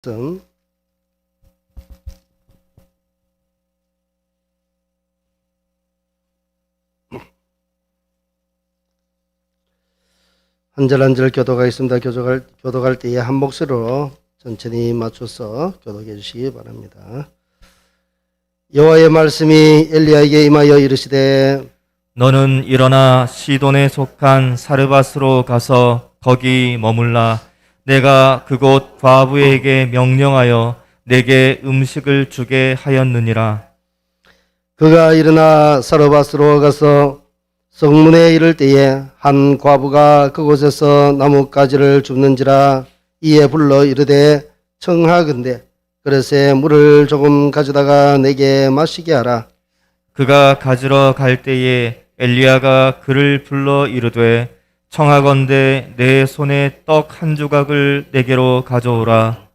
말씀 한 절 한 절 교도가 있습니다. 교도갈 때에 한 목소리로 천천히 맞춰서 교도해 주시기 바랍니다. 여호와의 말씀이 엘리야에게 임하여 이르시되 너는 일어나 시돈에 속한 사르밧으로 가서 거기 머물라. 내가 그곳 과부에게 명령하여 내게 음식을 주게 하였느니라. 그가 일어나 사르밧으로 가서 성문에 이를 때에 한 과부가 그곳에서 나뭇가지를 줍는지라. 이에 불러 이르되 청하건대 그릇에 물을 조금 가져다가 내게 마시게 하라. 그가 가지러 갈 때에 엘리야가 그를 불러 이르되 청하건대 내 손에 떡 한 조각을 내게로 가져오라.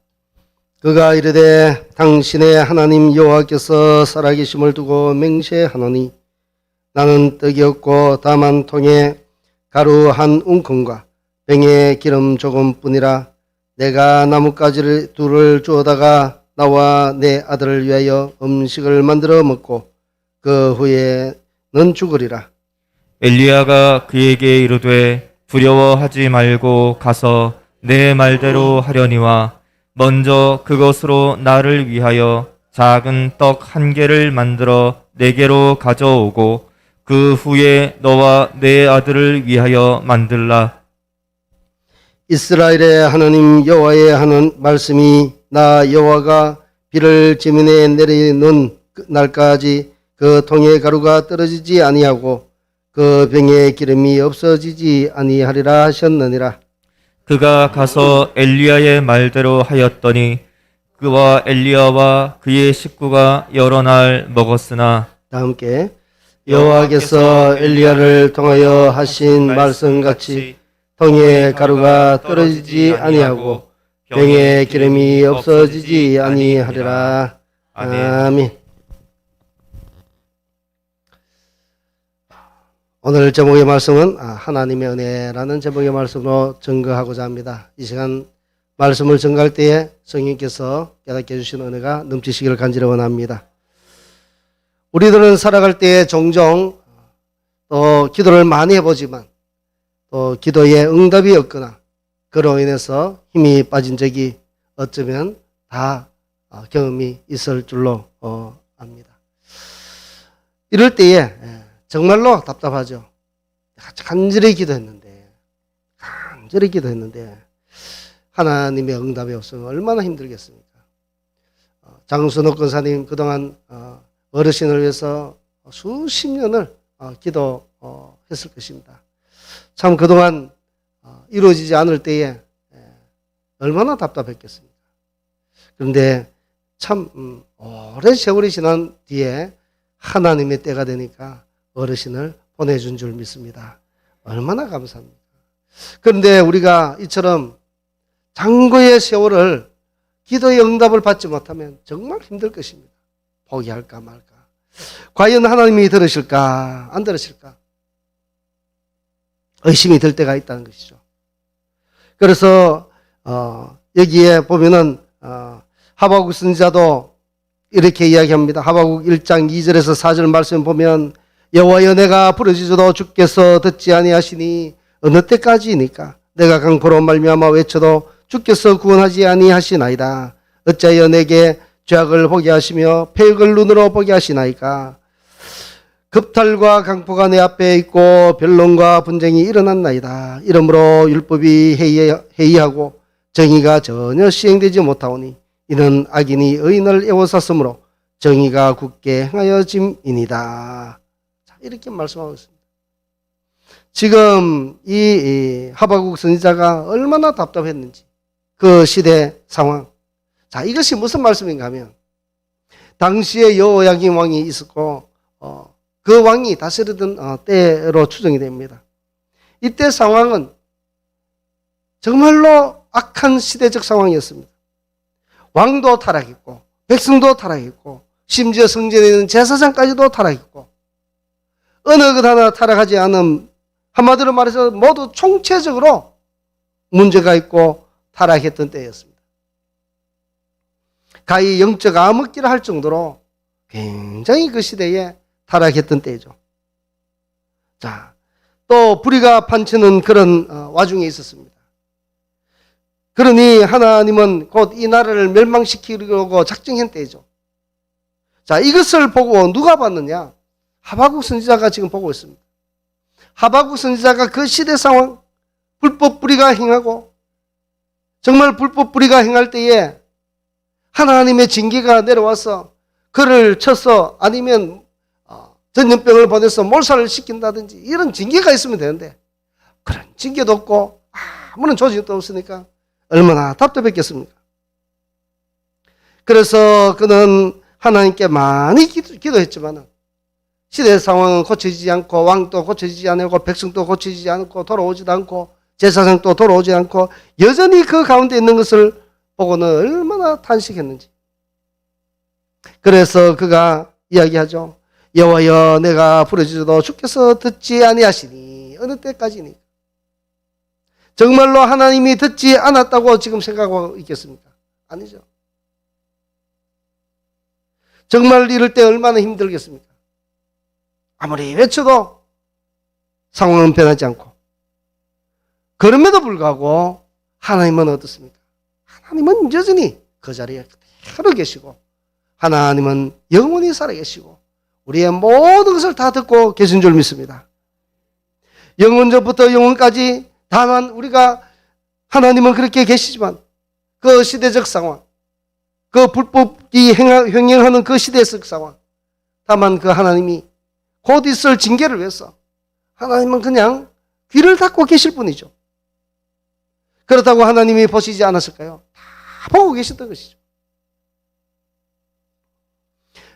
그가 이르되 당신의 하나님 여호와께서 살아계심을 두고 맹세하노니 나는 떡이 없고 다만 통에 가루 한 웅큼과 병에 기름 조금뿐이라. 내가 나뭇가지를 둘을 주어다가 나와 내 아들을 위하여 음식을 만들어 먹고 그 후에 넌 죽으리라. 엘리야가 그에게 이르되 두려워하지 말고 가서 내 말대로 하려니와 먼저 그것으로 나를 위하여 작은 떡 한 개를 만들어 내게로 가져오고 그 후에 너와 내 아들을 위하여 만들라. 이스라엘의 하나님 여호와의 하는 말씀이 나 여호와가 비를 지면에 내리는 날까지 그 통에 가루가 떨어지지 아니하고 그 병에 기름이 없어지지 아니하리라 하셨느니라. 그가 가서 엘리야의 말대로 하였더니 그와 엘리야와 그의 식구가 여러 날 먹었으나 다 함께 여호와께서 엘리야를 통하여 하신 말씀같이 통에 가루가 떨어지지 아니하고 병에 기름이 없어지지 아니하리라. 아멘. 오늘 제목의 말씀은 하나님의 은혜라는 제목의 말씀으로 증거하고자 합니다. 이 시간 말씀을 증거할 때에 성령께서 깨닫게 해주신 은혜가 넘치시기를 간절히 원합니다. 우리들은 살아갈 때에 종종 또 기도를 많이 해보지만 또 기도에 응답이 없거나 그로 인해서 힘이 빠진 적이 어쩌면 다 경험이 있을 줄로 압니다. 이럴 때에 정말로 답답하죠. 간절히 기도했는데 하나님의 응답이 없으면 얼마나 힘들겠습니까? 장순옥 권사님 그동안 어르신을 위해서 수십 년을 기도했을 것입니다. 참 그동안 이루어지지 않을 때에 얼마나 답답했겠습니까? 그런데 참 오랜 세월이 지난 뒤에 하나님의 때가 되니까 어르신을 보내준 줄 믿습니다. 얼마나 감사합니까? 그런데 우리가 이처럼 장거의 세월을 기도의 응답을 받지 못하면 정말 힘들 것입니다. 포기할까 말까. 과연 하나님이 들으실까 안 들으실까? 의심이 들 때가 있다는 것이죠. 그래서 여기에 보면은 하박국 선지자도 이렇게 이야기합니다. 하박국 1장 2절에서 4절 말씀 보면 여호와여 내가 부르짖어도 주께서 듣지 아니하시니 어느 때까지이니까 내가 강포로 말미암아 외쳐도 주께서 구원하지 아니하시나이다. 어찌하여 내게 죄악을 보게 하시며 패역을 눈으로 보게 하시나이까. 급탈과 강포가 내 앞에 있고 변론과 분쟁이 일어났나이다. 이러므로 율법이 해이하고 정의가 전혀 시행되지 못하오니 이는 악인이 의인을 애워쌌으므로 정의가 굳게 행하여짐이니이다. 이렇게 말씀하고 있습니다. 지금 이 하박국 선지자가 얼마나 답답했는지 그 시대 상황. 자, 이것이 무슨 말씀인가 하면 당시에 여호야김 왕이 있었고 그 왕이 다스리던 때로 추정이 됩니다. 이때 상황은 정말로 악한 시대적 상황이었습니다. 왕도 타락했고 백성도 타락했고 심지어 성전에 있는 제사장까지도 타락했고 어느 것 하나 타락하지 않은, 한마디로 말해서 모두 총체적으로 문제가 있고 타락했던 때였습니다. 가히 영적 암흑기라 할 정도로 굉장히 그 시대에 타락했던 때죠. 자, 또 불의가 판치는 그런 와중에 있었습니다. 그러니 하나님은 곧 이 나라를 멸망시키려고 작정한 때죠. 자, 이것을 보고 누가 봤느냐? 하박국 선지자가 지금 보고 있습니다. 하박국 선지자가 그 시대 상황, 불법 불의가 행하고 정말 불법 불의가 행할 때에 하나님의 징계가 내려와서 그를 쳐서 아니면 전염병을 보내서 몰살을 시킨다든지 이런 징계가 있으면 되는데 그런 징계도 없고 아무런 조직도 없으니까 얼마나 답답했겠습니까? 그래서 그는 하나님께 많이 기도했지만 시대 상황은 고쳐지지 않고 왕도 고쳐지지 않고 백성도 고쳐지지 않고 돌아오지도 않고 제사장도 돌아오지 않고 여전히 그 가운데 있는 것을 보고는 얼마나 탄식했는지. 그래서 그가 이야기하죠. 여호와여, 내가 부르짖어도 주께서 듣지 아니하시니 어느 때까지니? 정말로 하나님이 듣지 않았다고 지금 생각하고 있겠습니까? 아니죠. 정말 이럴 때 얼마나 힘들겠습니까? 아무리 외쳐도 상황은 변하지 않고 그럼에도 불구하고 하나님은 어떻습니까? 하나님은 여전히 그 자리에 그대로 계시고 하나님은 영원히 살아계시고 우리의 모든 것을 다 듣고 계신 줄 믿습니다. 영원전부터 영원까지 다만 우리가 하나님은 그렇게 계시지만 그 시대적 상황, 그 불법이 횡행하는 그 시대적 상황, 다만 그 하나님이 곧 있을 징계를 위해서 하나님은 그냥 귀를 닫고 계실 뿐이죠. 그렇다고 하나님이 보시지 않았을까요? 다 보고 계셨던 것이죠.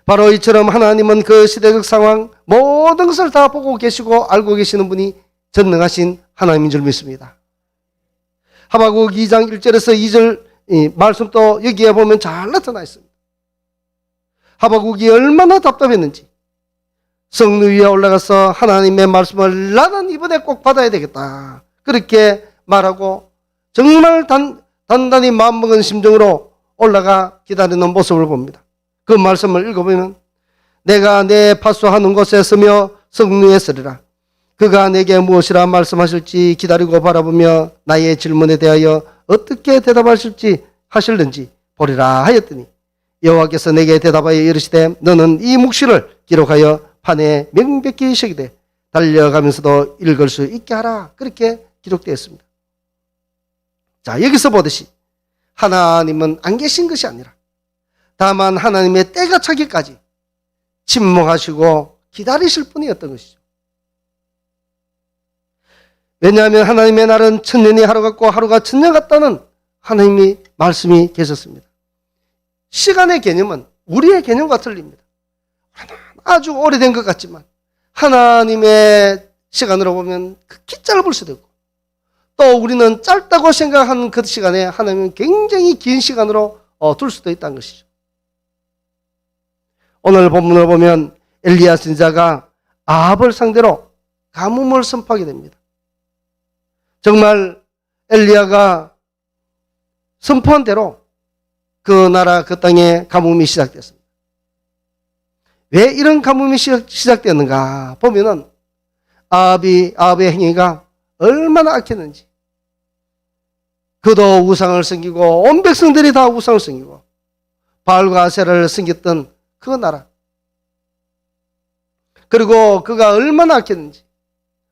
바로 이처럼 하나님은 그 시대적 상황 모든 것을 다 보고 계시고 알고 계시는 분이 전능하신 하나님인 줄 믿습니다. 하박국 2장 1절에서 2절 말씀도 여기에 보면 잘 나타나 있습니다. 하박국이 얼마나 답답했는지 성루 위에 올라가서 하나님의 말씀을 나는 이번에 꼭 받아야 되겠다 그렇게 말하고 정말 단단히 마음먹은 심정으로 올라가 기다리는 모습을 봅니다. 그 말씀을 읽어보면 내가 내 파수하는 곳에 서며 성루에 서리라. 그가 내게 무엇이라 말씀하실지 기다리고 바라보며 나의 질문에 대하여 어떻게 대답하실지 하실는지 보리라 하였더니 여호와께서 내게 대답하여 이르시되 너는 이 묵시를 기록하여 판에 명백히 새기되 달려가면서도 읽을 수 있게 하라. 그렇게 기록되어 있습니다. 자, 여기서 보듯이 하나님은 안 계신 것이 아니라 다만 하나님의 때가 차기까지 침묵하시고 기다리실 뿐이었던 것이죠. 왜냐하면 하나님의 날은 천년이 하루 같고 하루가 천년 같다는 하나님의 말씀이 계셨습니다. 시간의 개념은 우리의 개념과 틀립니다. 아주 오래된 것 같지만 하나님의 시간으로 보면 극히 짧을 수도 있고 또 우리는 짧다고 생각하는 그 시간에 하나님은 굉장히 긴 시간으로 둘 수도 있다는 것이죠. 오늘 본문을 보면 엘리야 선지자가 아합을 상대로 가뭄을 선포하게 됩니다. 정말 엘리야가 선포한 대로 그 나라 그 땅에 가뭄이 시작됐습니다. 왜 이런 가뭄이 시작됐는가 보면은 아합의 행위가 얼마나 악했는지 그도 우상을 섬기고 온 백성들이 다 우상을 섬기고 바알과 아세라를 섬겼던 그 나라 그리고 그가 얼마나 악했는지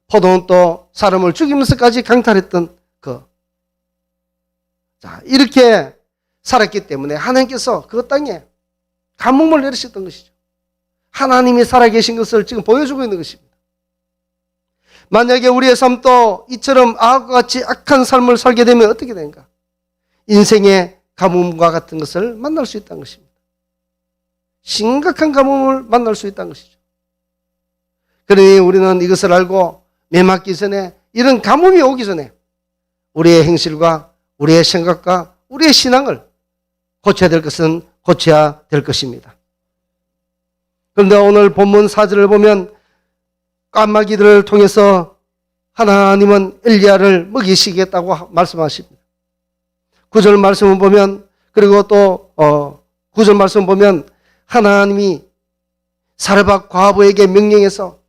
포도는 또 사람을 죽이면서까지 강탈했던 자, 이렇게 살았기 때문에 하나님께서 그 땅에 가뭄을 내리셨던 것이죠. 하나님이 살아계신 것을 지금 보여주고 있는 것입니다. 만약에 우리의 삶도 이처럼 아합과 같이 악한 삶을 살게 되면 어떻게 되는가? 인생의 가뭄과 같은 것을 만날 수 있다는 것입니다. 심각한 가뭄을 만날 수 있다는 것이죠. 그러니 우리는 이것을 알고 매맞기 전에 이런 가뭄이 오기 전에 우리의 행실과 우리의 생각과 우리의 신앙을 고쳐야 될 것은 고쳐야 될 것입니다. 그런데 오늘 본문 4절을 보면 까마귀들을 통해서 하나님은 엘리야를 먹이시겠다고 말씀하십니다. 9절 말씀을 보면 그리고 또 9절 말씀 보면 하나님이 사르밧 과부에게 명령해서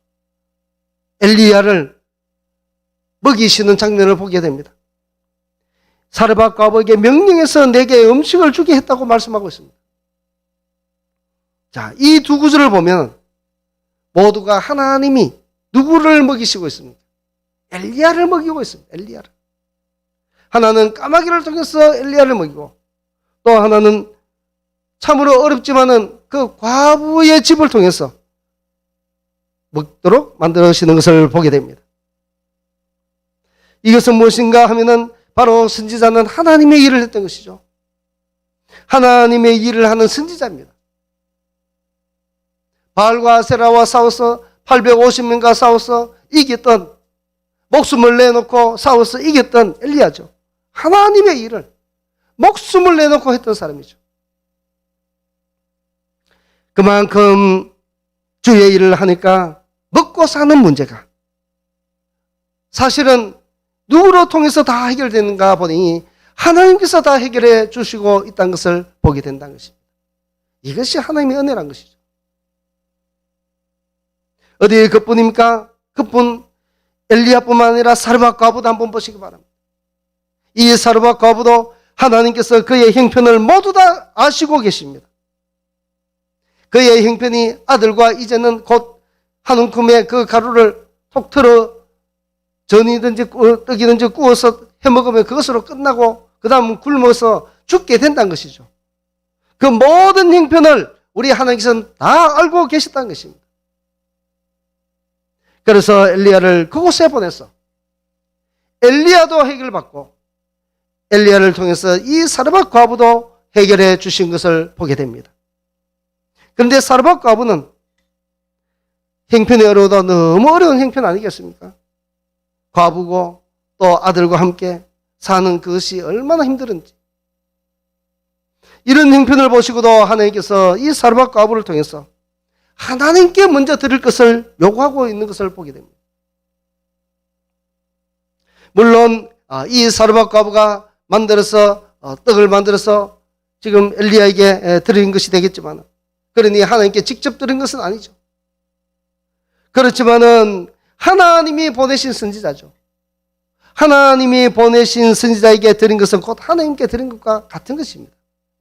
엘리야를 먹이시는 장면을 보게 됩니다. 사르밧 과부에게 명령해서 내게 음식을 주게 했다고 말씀하고 있습니다. 자, 이 두 구절을 보면 모두가 하나님이 누구를 먹이시고 있습니까? 엘리야를 먹이고 있습니다. 엘리야를. 하나는 까마귀를 통해서 엘리야를 먹이고, 또 하나는 참으로 어렵지만은 그 과부의 집을 통해서 먹도록 만드시는 것을 보게 됩니다. 이것은 무엇인가 하면은 바로 선지자는 하나님의 일을 했던 것이죠. 하나님의 일을 하는 선지자입니다. 바알과 아세라와 싸워서 850명과 싸워서 이겼던, 목숨을 내놓고 싸워서 이겼던 엘리야죠. 하나님의 일을 목숨을 내놓고 했던 사람이죠. 그만큼 주의 일을 하니까 먹고 사는 문제가 사실은 누구로 통해서 다 해결되는가 보니 하나님께서 다 해결해 주시고 있다는 것을 보게 된다는 것입니다. 이것이 하나님의 은혜란 것이죠. 어디에 그뿐입니까? 그뿐 엘리야뿐만 아니라 사르밧 과부도 한번 보시기 바랍니다. 이 사르밧 과부도 하나님께서 그의 형편을 모두 다 아시고 계십니다. 그의 형편이 아들과 이제는 곧 한 움큼의 그 가루를 톡 틀어 전이든지 떡이든지 구워서 해먹으면 그것으로 끝나고 그 다음 굶어서 죽게 된다는 것이죠. 그 모든 형편을 우리 하나님께서는 다 알고 계셨다는 것입니다. 그래서 엘리야를 그곳에 보내서 엘리야도 해결받고 엘리야를 통해서 이 사르밧 과부도 해결해 주신 것을 보게 됩니다. 그런데 사르밧 과부는 형편이 어려워도 너무 어려운 형편 아니겠습니까? 과부고 또 아들과 함께 사는 그것이 얼마나 힘들은지, 이런 형편을 보시고도 하나님께서 이 사르밧 과부를 통해서 하나님께 먼저 드릴 것을 요구하고 있는 것을 보게 됩니다. 물론 이 사르밧 과부가 만들어서 떡을 만들어서 지금 엘리야에게 드린 것이 되겠지만, 그러니 하나님께 직접 드린 것은 아니죠. 그렇지만은 하나님이 보내신 선지자죠. 하나님이 보내신 선지자에게 드린 것은 곧 하나님께 드린 것과 같은 것입니다.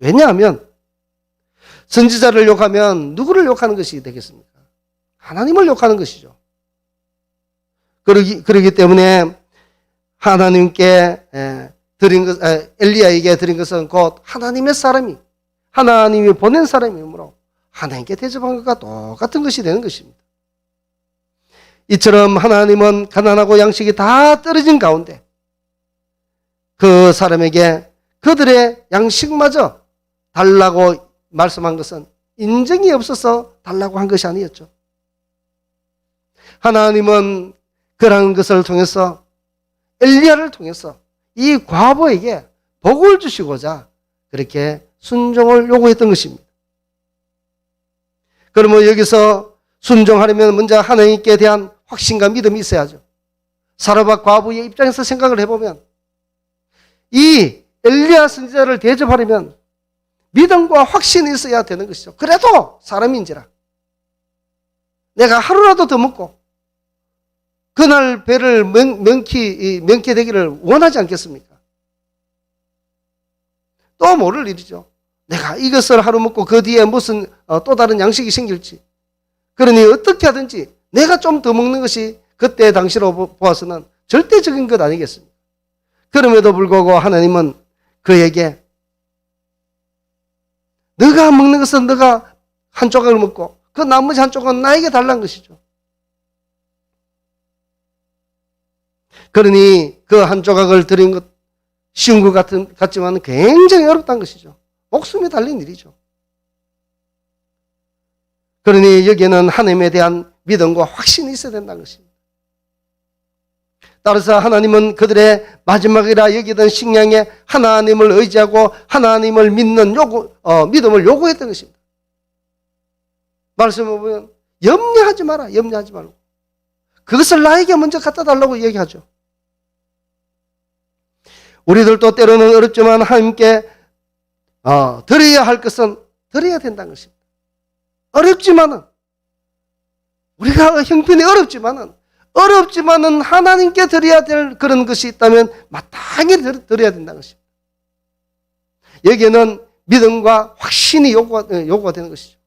왜냐하면 선지자를 욕하면 누구를 욕하는 것이 되겠습니까? 하나님을 욕하는 것이죠. 그러기 때문에 하나님께 드린 것, 엘리야에게 드린 것은 곧 하나님의 사람이, 하나님이 보낸 사람이므로 하나님께 대접한 것과 똑같은 것이 되는 것입니다. 이처럼 하나님은 가난하고 양식이 다 떨어진 가운데 그 사람에게 그들의 양식마저 달라고 말씀한 것은 인정이 없어서 달라고 한 것이 아니었죠. 하나님은 그러한 것을 통해서 엘리야를 통해서 이 과부에게 복을 주시고자 그렇게 순종을 요구했던 것입니다. 그러면 여기서 순종하려면 먼저 하나님께 대한 확신과 믿음이 있어야죠. 사르밧 과부의 입장에서 생각을 해보면 이 엘리야 선지자를 대접하려면 믿음과 확신이 있어야 되는 것이죠. 그래도 사람인지라 내가 하루라도 더 먹고 그날 배를 명쾌되기를 원하지 않겠습니까? 또 모를 일이죠. 내가 이것을 하루 먹고 그 뒤에 무슨 또 다른 양식이 생길지, 그러니 어떻게 하든지 내가 좀 더 먹는 것이 그때 당시로 보아서는 절대적인 것 아니겠습니까? 그럼에도 불구하고 하나님은 그에게 너가 먹는 것은 너가 한 조각을 먹고 그 나머지 한 조각은 나에게 달라는 것이죠. 그러니 그 한 조각을 드린 것 쉬운 것 같지만 굉장히 어렵다는 것이죠. 목숨이 달린 일이죠. 그러니 여기에는 하나님에 대한 믿음과 확신이 있어야 된다는 것입니다. 따라서 하나님은 그들의 마지막이라 여기던 식량에 하나님을 의지하고 하나님을 믿는 믿음을 요구했던 것입니다. 말씀을 보면 염려하지 마라, 염려하지 말고 그것을 나에게 먼저 갖다 달라고 얘기하죠. 우리들도 때로는 어렵지만 하나님께 드려야 할 것은 드려야 된다는 것입니다. 어렵지만은, 우리가 형편이 어렵지만은 하나님께 드려야 될 그런 것이 있다면 마땅히 드려야 된다는 것입니다. 여기에는 믿음과 확신이 요구가 되는 것이죠.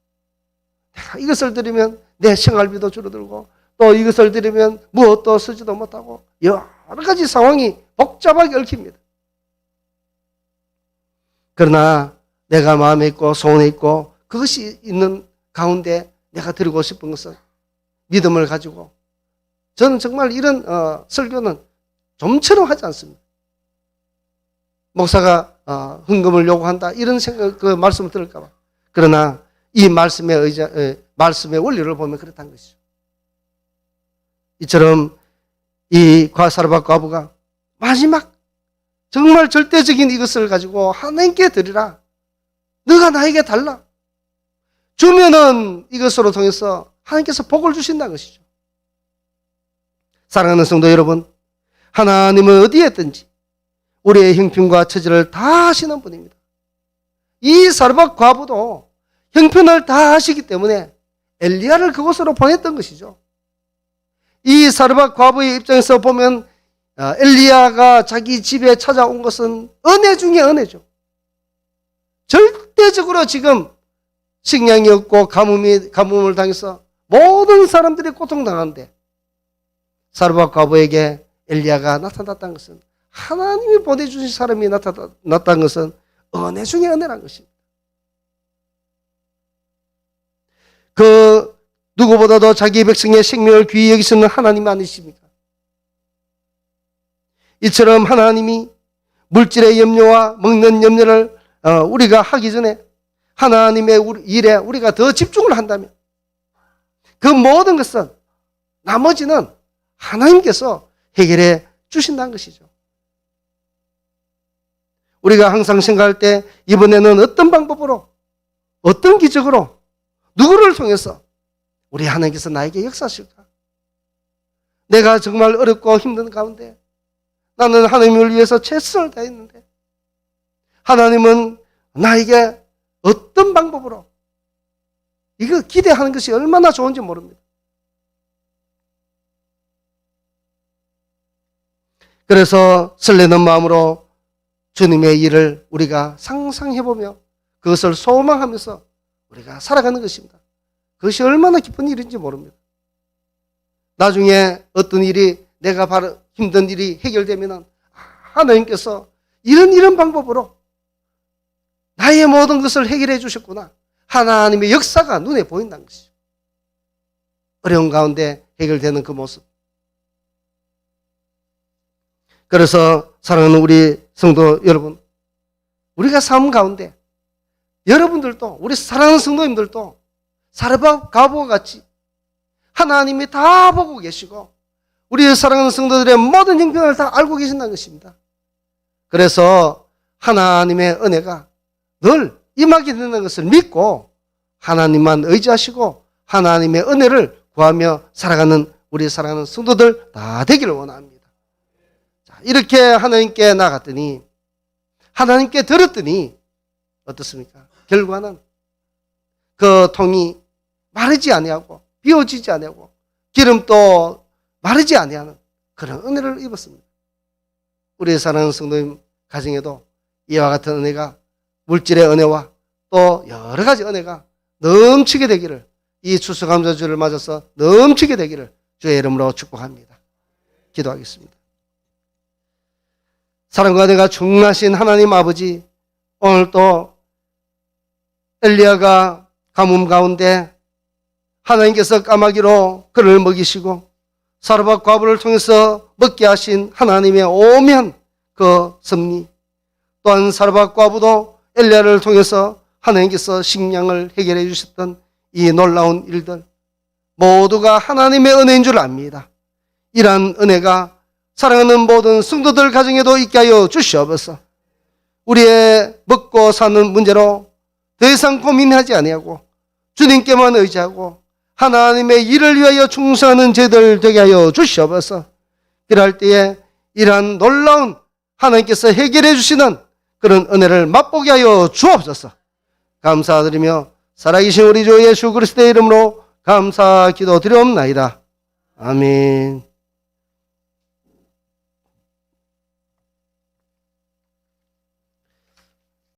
내가 이것을 드리면 내 생활비도 줄어들고, 또 이것을 드리면 무엇도 쓰지도 못하고, 여러 가지 상황이 복잡하게 얽힙니다. 그러나 내가 마음에 있고 소원에 있고 그것이 있는 가운데 내가 드리고 싶은 것은 믿음을 가지고, 저는 정말 이런 설교는 좀처럼 하지 않습니다. 목사가 헌금을 요구한다 이런 생각, 그 말씀을 들을까 봐. 그러나 이 말씀의 원리를 보면 그렇다는 것이죠. 이처럼 이 사르밧 과부가 마지막 정말 절대적인 이것을 가지고 하나님께 드리라. 너가 나에게 달라. 주면은 이것으로 통해서 하나님께서 복을 주신다는 것이죠. 사랑하는 성도 여러분, 하나님은 어디에 있든지 우리의 형편과 처지를 다 아시는 분입니다. 이 사르밧 과부도 형편을 다 아시기 때문에 엘리야를 그곳으로 보냈던 것이죠. 이 사르밧 과부의 입장에서 보면 엘리야가 자기 집에 찾아온 것은 은혜 중에 은혜죠. 절대적으로 지금 식량이 없고 가뭄을 당해서 모든 사람들이 고통당하는데, 사르밧 과부에게 엘리야가 나타났다는 것은, 하나님이 보내주신 사람이 나타났다는 것은 은혜 중에 은혜라는 것입니다. 그 누구보다도 자기 백성의 생명을 귀히 여기시는 하나님 아니십니까? 이처럼 하나님이 물질의 염려와 먹는 염려를 우리가 하기 전에 하나님의 일에 우리가 더 집중을 한다면 그 모든 것은, 나머지는 하나님께서 해결해 주신다는 것이죠. 우리가 항상 생각할 때 이번에는 어떤 방법으로, 어떤 기적으로, 누구를 통해서 우리 하나님께서 나에게 역사하실까? 내가 정말 어렵고 힘든 가운데 나는 하나님을 위해서 최선을 다했는데 하나님은 나에게 어떤 방법으로, 이거 기대하는 것이 얼마나 좋은지 모릅니다. 그래서 설레는 마음으로 주님의 일을 우리가 상상해보며 그것을 소망하면서 우리가 살아가는 것입니다. 그것이 얼마나 기쁜 일인지 모릅니다. 나중에 어떤 일이, 내가 바로 힘든 일이 해결되면 하나님께서 이런 방법으로 나의 모든 것을 해결해 주셨구나. 하나님의 역사가 눈에 보인다는 것이죠. 어려운 가운데 해결되는 그 모습. 그래서 사랑하는 우리 성도 여러분, 우리가 삶 가운데 여러분들도, 우리 사랑하는 성도님들도 사르밧 과부와 같이 하나님이 다 보고 계시고 우리 사랑하는 성도들의 모든 형편을 다 알고 계신다는 것입니다. 그래서 하나님의 은혜가 늘 임하게 되는 것을 믿고 하나님만 의지하시고 하나님의 은혜를 구하며 살아가는 우리 사랑하는 성도들 다 되기를 원합니다. 자, 이렇게 하나님께 나갔더니, 하나님께 들었더니 어떻습니까? 결과는 그 통이 마르지 아니하고 비워지지 아니하고 기름도 마르지 아니하는 그런 은혜를 입었습니다. 우리 사랑하는 성도님 가정에도 이와 같은 은혜가, 물질의 은혜와 또 여러 가지 은혜가 넘치게 되기를, 이 추수감사주를 맞아서 넘치게 되기를 주의 이름으로 축복합니다. 기도하겠습니다. 사랑과 은혜가 충만하신 하나님 아버지, 오늘 또 엘리야가 가뭄 가운데 하나님께서 까마귀로 그를 먹이시고 사르밧 과부를 통해서 먹게 하신 하나님의 오묘한 그 섭리, 또한 사르밧 과부도 엘리야를 통해서 하나님께서 식량을 해결해 주셨던 이 놀라운 일들 모두가 하나님의 은혜인 줄 압니다. 이러한 은혜가 사랑하는 모든 성도들 가정에도 있게 하여 주시옵소서. 우리의 먹고 사는 문제로 더 이상 고민하지 아니하고 주님께만 의지하고 하나님의 일을 위하여 충성하는 저희들 되게 하여 주시옵소서. 그럴 때에 이러한 놀라운 하나님께서 해결해 주시는 그런 은혜를 맛보게 하여 주옵소서. 감사드리며 살아계신 우리 주 예수 그리스도의 이름으로 감사 기도드리옵나이다. 아멘.